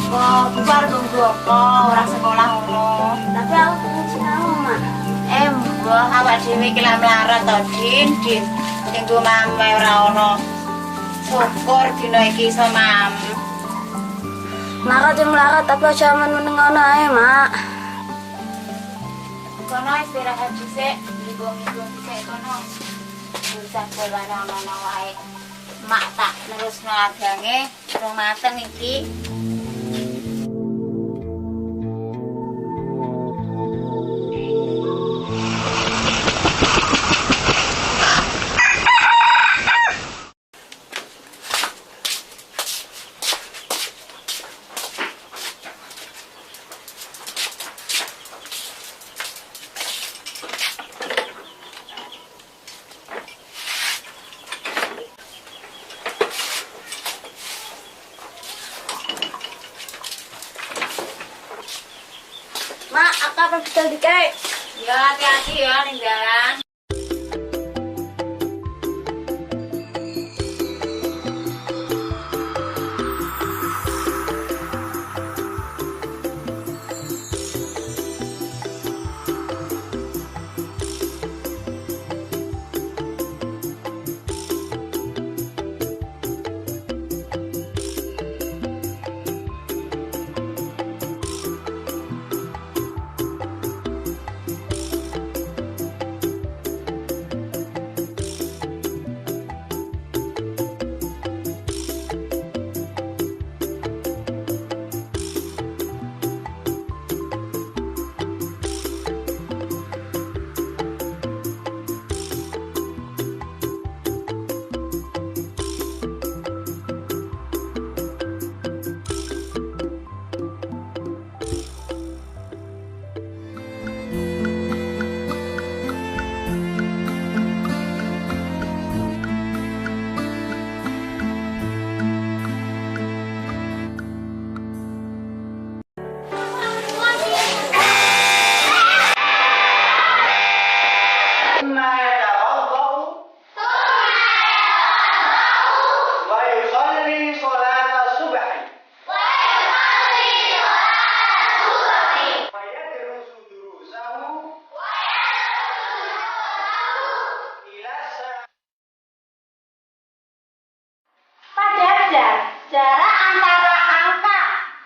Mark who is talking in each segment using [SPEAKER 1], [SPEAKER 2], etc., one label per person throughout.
[SPEAKER 1] Kok bubar tunggu apa orang sekolah ngono.
[SPEAKER 2] Tapi aku pengen sinau, Mak.
[SPEAKER 1] Mbah awak dhewe iki lak melarat to, Din. Tinggu mame ora ono. Syukur dina iki iso mam.
[SPEAKER 2] Maka yang melarat tapi aja meneng ngono ae, Mak.
[SPEAKER 1] Kono istirahat dhisik, minggu-minggu dhisik kono. Bisa bolane ono wae. Mak tak nerusno agange, rong mateng iki.
[SPEAKER 2] Mak, aku apa betul dikek?
[SPEAKER 1] Ya hati-hati ya ning dalan.
[SPEAKER 3] Jarak antara angka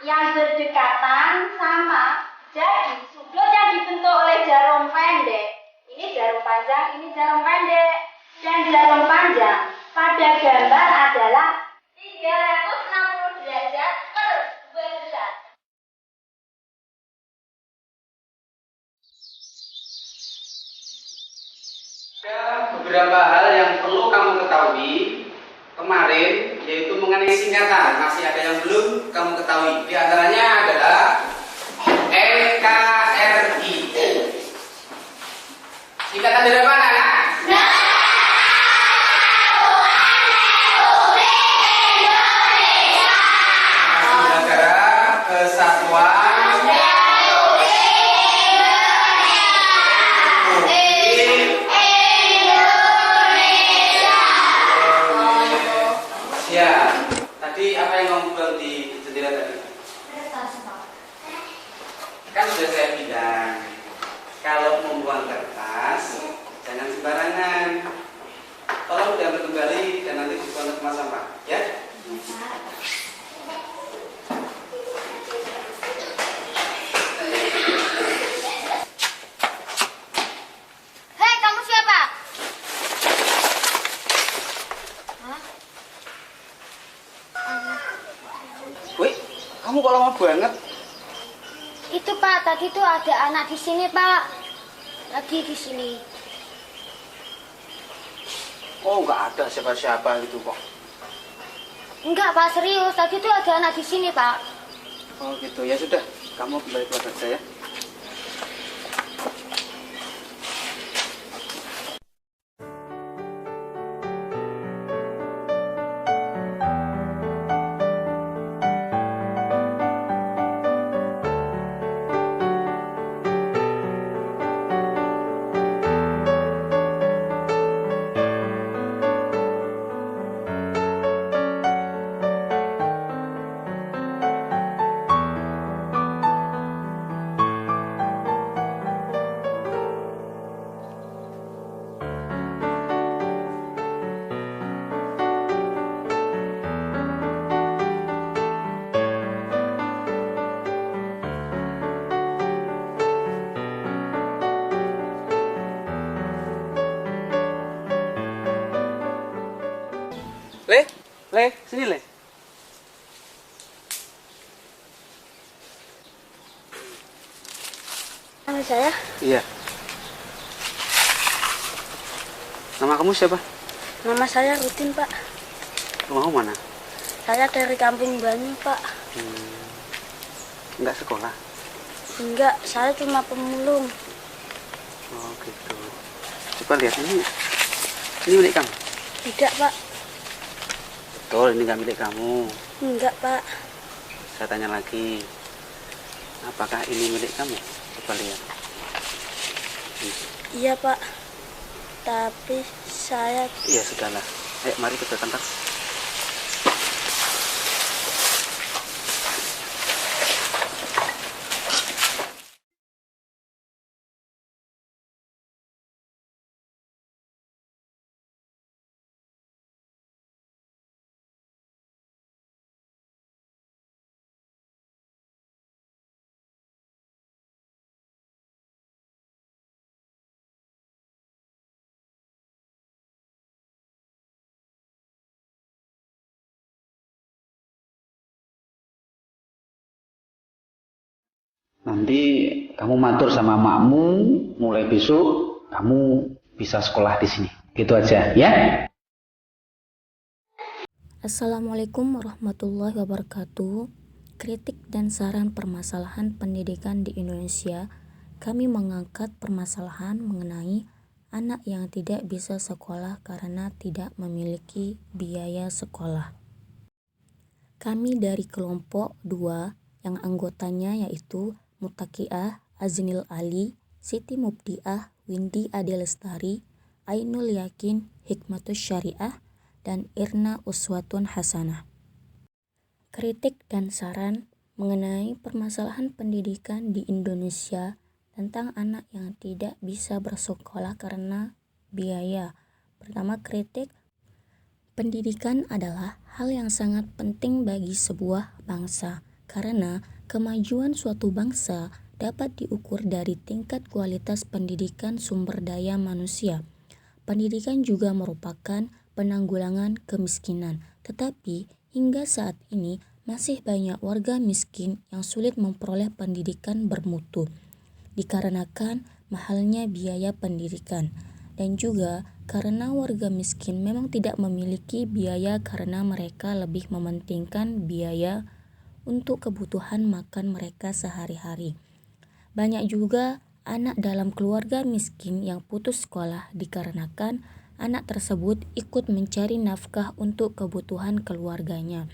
[SPEAKER 3] yang berdekatan sama. Jadi sudut yang dibentuk oleh jarum pendek, ini jarum panjang, ini jarum pendek. Dan jarum panjang pada gambar adalah 360 derajat per 12.
[SPEAKER 4] Ada beberapa hal yang perlu kamu ketahui kemarin, yaitu mengenai singkatan. Masih ada yang belum kamu ketahui. Di antaranya adalah NKRI. Singkatan dari mana, Nak? Negara Kesatuan ya. Tadi apa yang kamu buang di jendela tadi? Kan sudah saya bilang, kalau membuang kertas jangan sembarangan. Tolong diambil kembali dan nanti dibuang ke tempat sampah, ya?
[SPEAKER 3] Hei, kamu siapa?
[SPEAKER 4] Wih, kamu kok lama banget?
[SPEAKER 2] Itu, Pak, tadi tuh ada anak di sini, Pak. Lagi di sini.
[SPEAKER 4] Oh, nggak ada siapa-siapa gitu kok.
[SPEAKER 2] Enggak, Pak, serius. Tadi tuh ada anak di sini, Pak.
[SPEAKER 4] Oh gitu, ya sudah. Kamu kembali keluar saja ya. Le, sini Le.
[SPEAKER 2] Nama saya
[SPEAKER 4] Iya. Nama kamu siapa?
[SPEAKER 2] Nama saya Rutin, Pak.
[SPEAKER 4] Rumahmu mana?
[SPEAKER 2] Saya dari Kampung Banyu, Pak.
[SPEAKER 4] Enggak sekolah.
[SPEAKER 2] Enggak, saya cuma pemulung.
[SPEAKER 4] Oh gitu. Coba lihat ini. Ini milik kamu?
[SPEAKER 2] Tidak, Pak.
[SPEAKER 4] Betul, ini nggak milik kamu.
[SPEAKER 2] Enggak, Pak.
[SPEAKER 4] Saya tanya lagi. Apakah ini milik kamu? Coba lihat.
[SPEAKER 2] Iya, Pak. Tapi saya
[SPEAKER 4] Iya, sudahlah. Ayo, mari kita kantor. Nanti kamu matur sama makmu, mulai besok kamu bisa sekolah di sini. Gitu aja, ya?
[SPEAKER 5] Assalamualaikum warahmatullahi wabarakatuh. Kritik dan saran permasalahan pendidikan di Indonesia. Kami mengangkat permasalahan mengenai anak yang tidak bisa sekolah karena tidak memiliki biaya sekolah. Kami dari kelompok 2 yang anggotanya yaitu Mutakiah, Aznil Ali, Siti Mubdiah, Windy Ade Lestari, Ainul Yakin, Hikmatus Syariah, dan Irna Uswatun Hasanah. Kritik dan saran mengenai permasalahan pendidikan di Indonesia tentang anak yang tidak bisa bersekolah karena biaya. Pertama, kritik. Pendidikan adalah hal yang sangat penting bagi sebuah bangsa karena kemajuan suatu bangsa dapat diukur dari tingkat kualitas pendidikan sumber daya manusia. Pendidikan juga merupakan penanggulangan kemiskinan, tetapi hingga saat ini masih banyak warga miskin yang sulit memperoleh pendidikan bermutu dikarenakan mahalnya biaya pendidikan, dan juga karena warga miskin memang tidak memiliki biaya karena mereka lebih mementingkan biaya untuk kebutuhan makan mereka sehari-hari. Banyak juga anak dalam keluarga miskin yang putus sekolah dikarenakan anak tersebut ikut mencari nafkah untuk kebutuhan keluarganya.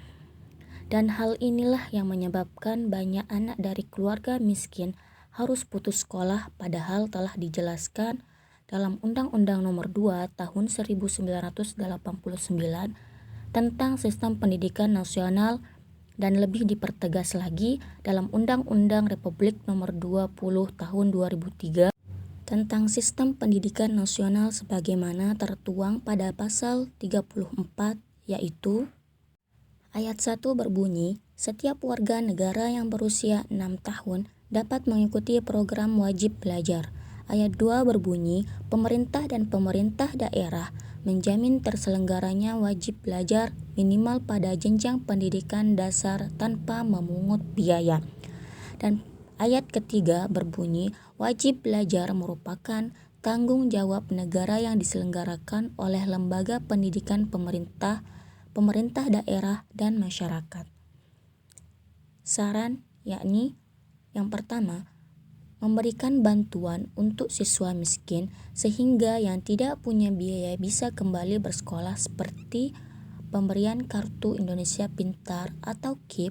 [SPEAKER 5] Dan hal inilah yang menyebabkan banyak anak dari keluarga miskin harus putus sekolah, padahal telah dijelaskan dalam Undang-Undang Nomor 2 Tahun 1989 tentang Sistem Pendidikan Nasional, dan lebih dipertegas lagi dalam Undang-Undang Republik Nomor 20 Tahun 2003 tentang Sistem Pendidikan Nasional sebagaimana tertuang pada pasal 34, yaitu ayat 1 berbunyi, setiap warga negara yang berusia 6 tahun dapat mengikuti program wajib belajar. Ayat 2 berbunyi, pemerintah dan pemerintah daerah menjamin terselenggaranya wajib belajar minimal pada jenjang pendidikan dasar tanpa memungut biaya. Dan ayat ketiga berbunyi, wajib belajar merupakan tanggung jawab negara yang diselenggarakan oleh lembaga pendidikan pemerintah, pemerintah daerah, dan masyarakat. Saran yakni yang pertama, memberikan bantuan untuk siswa miskin sehingga yang tidak punya biaya bisa kembali bersekolah seperti pemberian Kartu Indonesia Pintar atau KIP.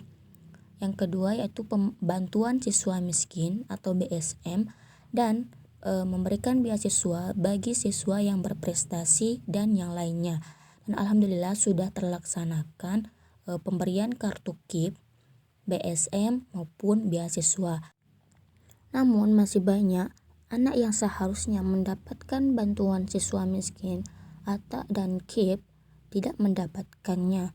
[SPEAKER 5] Yang kedua yaitu bantuan siswa miskin atau BSM, dan memberikan beasiswa bagi siswa yang berprestasi dan yang lainnya. Dan alhamdulillah sudah terlaksanakan pemberian kartu KIP, BSM maupun beasiswa. Namun masih banyak anak yang seharusnya mendapatkan bantuan siswa miskin atau dan KIP tidak mendapatkannya.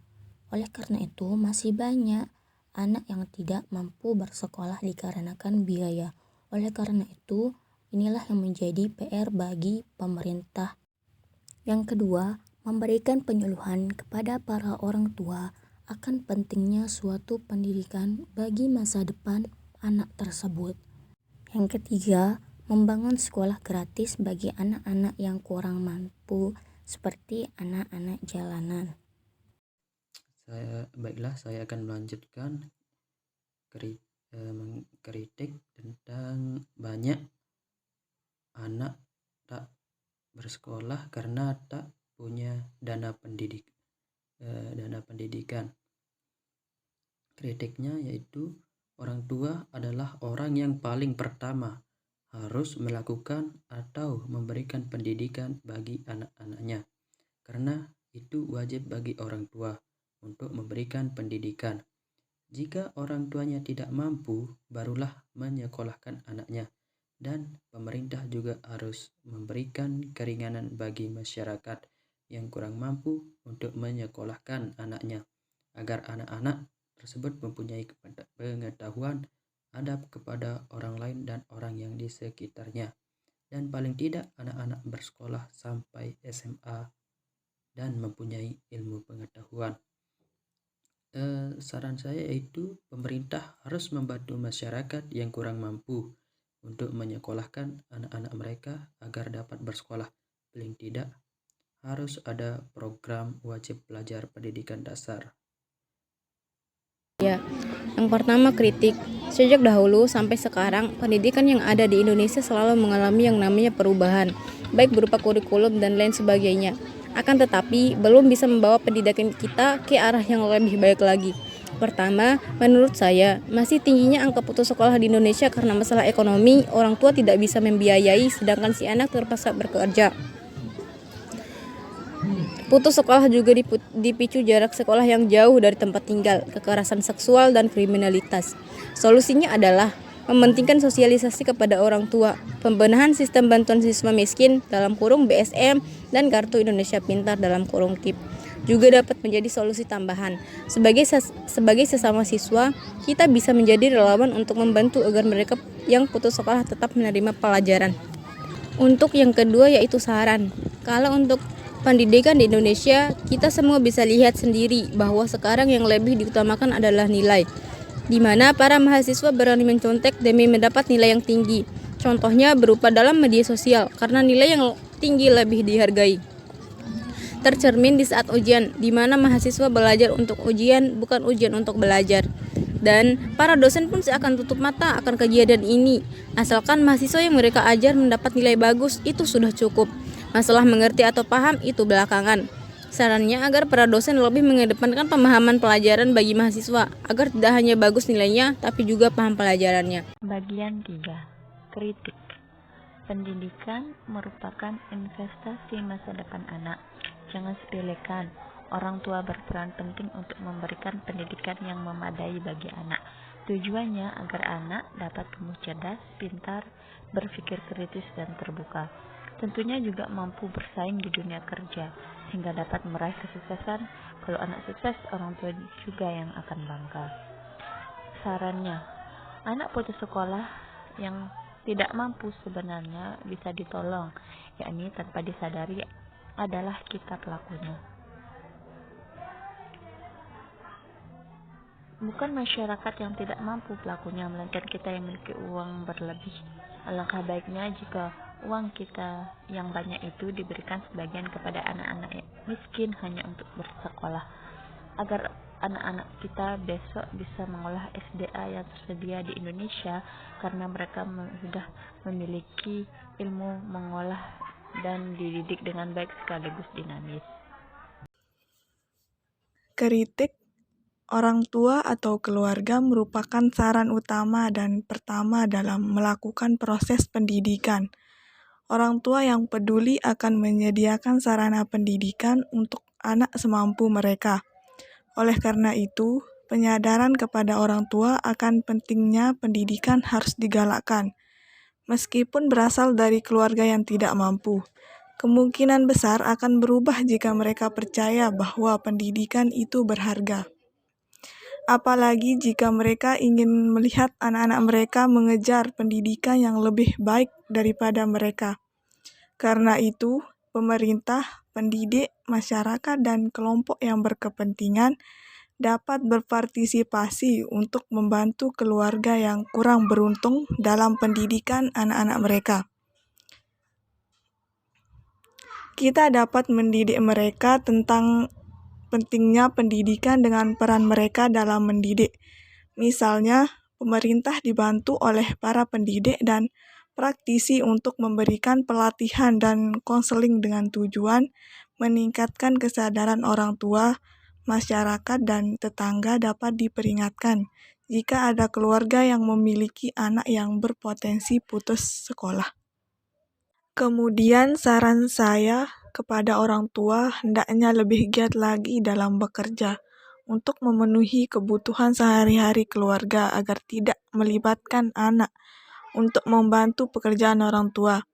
[SPEAKER 5] Oleh karena itu masih banyak anak yang tidak mampu bersekolah dikarenakan biaya. Oleh karena itu inilah yang menjadi PR bagi pemerintah. Yang kedua, memberikan penyuluhan kepada para orang tua akan pentingnya suatu pendidikan bagi masa depan anak tersebut. Yang ketiga, membangun sekolah gratis bagi anak-anak yang kurang mampu seperti anak-anak jalanan.
[SPEAKER 6] Saya akan melanjutkan mengkritik tentang banyak anak tak bersekolah karena tak punya dana pendidikan. Kritiknya yaitu orang tua adalah orang yang paling pertama harus melakukan atau memberikan pendidikan bagi anak-anaknya, karena itu wajib bagi orang tua untuk memberikan pendidikan. Jika orang tuanya tidak mampu, barulah menyekolahkan anaknya. Dan pemerintah juga harus memberikan keringanan bagi masyarakat yang kurang mampu untuk menyekolahkan anaknya, agar anak-anak tersebut mempunyai pengetahuan adab kepada orang lain dan orang yang di sekitarnya. Dan paling tidak anak-anak bersekolah sampai SMA dan mempunyai ilmu pengetahuan. Saran saya yaitu pemerintah harus membantu masyarakat yang kurang mampu untuk menyekolahkan anak-anak mereka agar dapat bersekolah. Paling tidak harus ada program wajib belajar pendidikan dasar.
[SPEAKER 7] Ya, yang pertama kritik. Sejak dahulu sampai sekarang, pendidikan yang ada di Indonesia selalu mengalami yang namanya perubahan, baik berupa kurikulum dan lain sebagainya. Akan tetapi, belum bisa membawa pendidikan kita ke arah yang lebih baik lagi. Pertama, menurut saya, masih tingginya angka putus sekolah di Indonesia karena masalah ekonomi, orang tua tidak bisa membiayai, sedangkan si anak terpaksa bekerja. Putus sekolah juga dipicu jarak sekolah yang jauh dari tempat tinggal, kekerasan seksual, dan kriminalitas. Solusinya adalah mementingkan sosialisasi kepada orang tua, pembenahan sistem bantuan siswa miskin (BSM) dan Kartu Indonesia Pintar (KIP) juga dapat menjadi solusi tambahan. Sebagai sesama siswa, kita bisa menjadi relawan untuk membantu agar mereka yang putus sekolah tetap menerima pelajaran. Untuk yang kedua yaitu saran. Kalau untuk pendidikan di Indonesia, kita semua bisa lihat sendiri bahwa sekarang yang lebih diutamakan adalah nilai, di mana para mahasiswa berani mencontek demi mendapat nilai yang tinggi. Contohnya berupa dalam media sosial, karena nilai yang tinggi lebih dihargai. Tercermin di saat ujian, di mana mahasiswa belajar untuk ujian, bukan ujian untuk belajar. Dan para dosen pun seakan tutup mata akan kejadian ini. Asalkan mahasiswa yang mereka ajar mendapat nilai bagus, itu sudah cukup. Masalah mengerti atau paham itu belakangan. Sarannya agar para dosen lebih mengedepankan pemahaman pelajaran bagi mahasiswa, agar tidak hanya bagus nilainya, tapi juga paham pelajarannya.
[SPEAKER 8] Bagian 3. Kritik. Pendidikan merupakan investasi masa depan anak. Jangan sepelekan. Orang tua berperan penting untuk memberikan pendidikan yang memadai bagi anak. Tujuannya agar anak dapat tumbuh cerdas, pintar, berpikir kritis dan terbuka. Tentunya juga mampu bersaing di dunia kerja, sehingga dapat meraih kesuksesan. Kalau anak sukses, orang tua juga yang akan bangga. Sarannya, anak putus sekolah yang tidak mampu sebenarnya bisa ditolong, yakni tanpa disadari adalah kita pelakunya. Bukan masyarakat yang tidak mampu pelakunya, melainkan kita yang memiliki uang berlebih. Alangkah baiknya jika uang kita yang banyak itu diberikan sebagian kepada anak-anak miskin hanya untuk bersekolah, agar anak-anak kita besok bisa mengolah SDA yang tersedia di Indonesia, karena mereka sudah memiliki ilmu mengolah dan dididik dengan baik sekaligus dinamis.
[SPEAKER 9] Kritik orang tua atau keluarga merupakan saran utama dan pertama dalam melakukan proses pendidikan. Orang tua yang peduli akan menyediakan sarana pendidikan untuk anak semampu mereka. Oleh karena itu, penyadaran kepada orang tua akan pentingnya pendidikan harus digalakkan. Meskipun berasal dari keluarga yang tidak mampu, kemungkinan besar akan berubah jika mereka percaya bahwa pendidikan itu berharga. Apalagi jika mereka ingin melihat anak-anak mereka mengejar pendidikan yang lebih baik daripada mereka. Karena itu, pemerintah, pendidik, masyarakat, dan kelompok yang berkepentingan dapat berpartisipasi untuk membantu keluarga yang kurang beruntung dalam pendidikan anak-anak mereka. Kita dapat mendidik mereka tentang pentingnya pendidikan dengan peran mereka dalam mendidik. Misalnya, pemerintah dibantu oleh para pendidik dan praktisi untuk memberikan pelatihan dan konseling dengan tujuan meningkatkan kesadaran orang tua, masyarakat, dan tetangga dapat diperingatkan jika ada keluarga yang memiliki anak yang berpotensi putus sekolah. Kemudian saran saya kepada orang tua hendaknya lebih giat lagi dalam bekerja untuk memenuhi kebutuhan sehari-hari keluarga agar tidak melibatkan anak untuk membantu pekerjaan orang tua,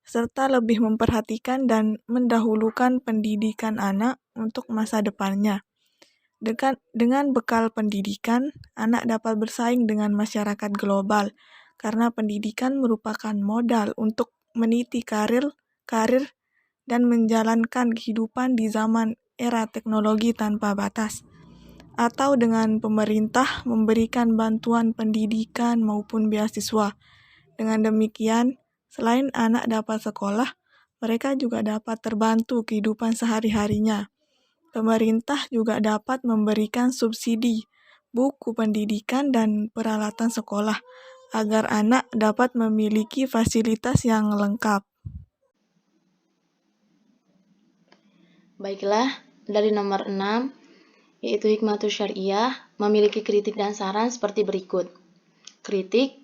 [SPEAKER 9] serta lebih memperhatikan dan mendahulukan pendidikan anak untuk masa depannya. Dengan bekal pendidikan, anak dapat bersaing dengan masyarakat global, karena pendidikan merupakan modal untuk meniti karir dan menjalankan kehidupan di zaman era teknologi tanpa batas. Atau dengan pemerintah memberikan bantuan pendidikan maupun beasiswa. Dengan demikian, selain anak dapat sekolah, mereka juga dapat terbantu kehidupan sehari-harinya. Pemerintah juga dapat memberikan subsidi, buku pendidikan, dan peralatan sekolah, agar anak dapat memiliki fasilitas yang lengkap.
[SPEAKER 8] Baiklah, dari nomor 6, yaitu hikmatus syariah, memiliki kritik dan saran seperti berikut. Kritik,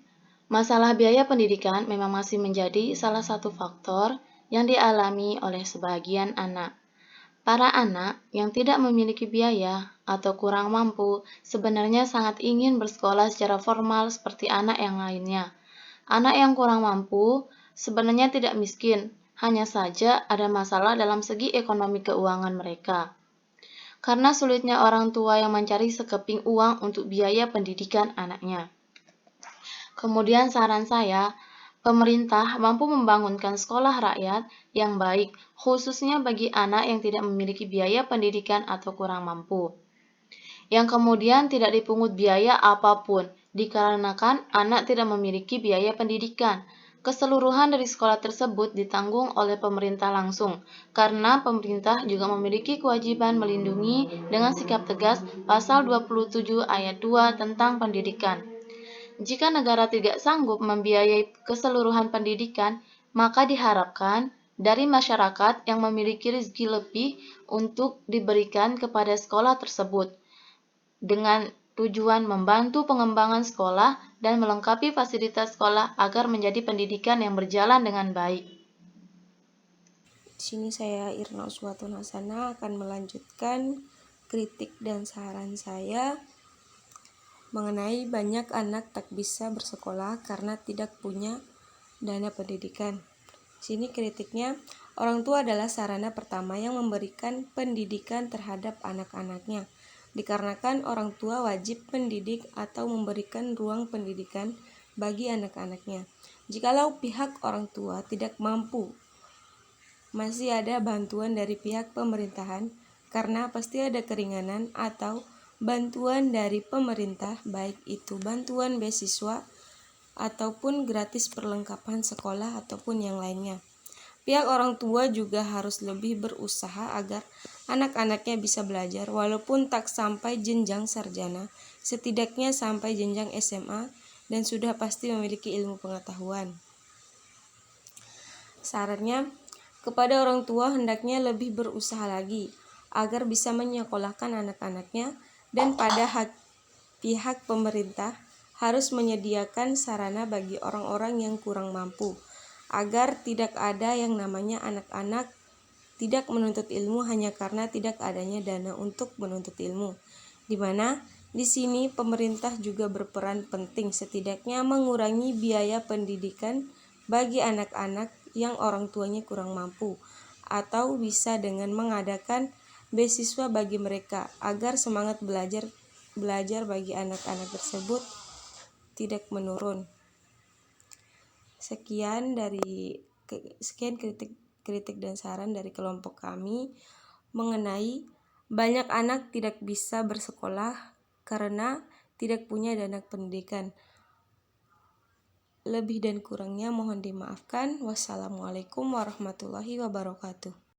[SPEAKER 8] masalah biaya pendidikan memang masih menjadi salah satu faktor yang dialami oleh sebagian anak. Para anak yang tidak memiliki biaya atau kurang mampu sebenarnya sangat ingin bersekolah secara formal seperti anak yang lainnya. Anak yang kurang mampu sebenarnya tidak miskin, hanya saja ada masalah dalam segi ekonomi keuangan mereka. Karena sulitnya orang tua yang mencari sekeping uang untuk biaya pendidikan anaknya. Kemudian saran saya, pemerintah mampu membangunkan sekolah rakyat yang baik, khususnya bagi anak yang tidak memiliki biaya pendidikan atau kurang mampu. Yang kemudian tidak dipungut biaya apapun, dikarenakan anak tidak memiliki biaya pendidikan. Keseluruhan dari sekolah tersebut ditanggung oleh pemerintah langsung, karena pemerintah juga memiliki kewajiban melindungi dengan sikap tegas pasal 27 ayat 2 tentang pendidikan. Jika negara tidak sanggup membiayai keseluruhan pendidikan, maka diharapkan dari masyarakat yang memiliki rezeki lebih untuk diberikan kepada sekolah tersebut, dengan tujuan membantu pengembangan sekolah dan melengkapi fasilitas sekolah agar menjadi pendidikan yang berjalan dengan baik.
[SPEAKER 7] Di sini saya Irna Uswatun Hasanah akan melanjutkan kritik dan saran saya mengenai banyak anak tak bisa bersekolah karena tidak punya dana pendidikan. Di sini kritiknya, orang tua adalah sarana pertama yang memberikan pendidikan terhadap anak-anaknya. Dikarenakan orang tua wajib mendidik atau memberikan ruang pendidikan bagi anak-anaknya. Jikalau pihak orang tua tidak mampu, masih ada bantuan dari pihak pemerintahan, karena pasti ada keringanan atau bantuan dari pemerintah, baik itu bantuan beasiswa ataupun gratis perlengkapan sekolah ataupun yang lainnya. Pihak orang tua juga harus lebih berusaha agar anak-anaknya bisa belajar walaupun tak sampai jenjang sarjana, setidaknya sampai jenjang SMA dan sudah pasti memiliki ilmu pengetahuan. Sarannya, kepada orang tua hendaknya lebih berusaha lagi agar bisa menyekolahkan anak-anaknya, dan pada pihak pemerintah harus menyediakan sarana bagi orang-orang yang kurang mampu, agar tidak ada yang namanya anak-anak tidak menuntut ilmu hanya karena tidak adanya dana untuk menuntut ilmu, di mana di sini pemerintah juga berperan penting, setidaknya mengurangi biaya pendidikan bagi anak-anak yang orang tuanya kurang mampu, atau bisa dengan mengadakan beasiswa bagi mereka agar semangat belajar bagi anak-anak tersebut tidak menurun. Sekian kritik
[SPEAKER 10] kritik dan saran dari kelompok kami mengenai banyak anak tidak bisa bersekolah karena tidak punya dana pendidikan. Lebih dan kurangnya mohon dimaafkan. Wassalamualaikum warahmatullahi wabarakatuh.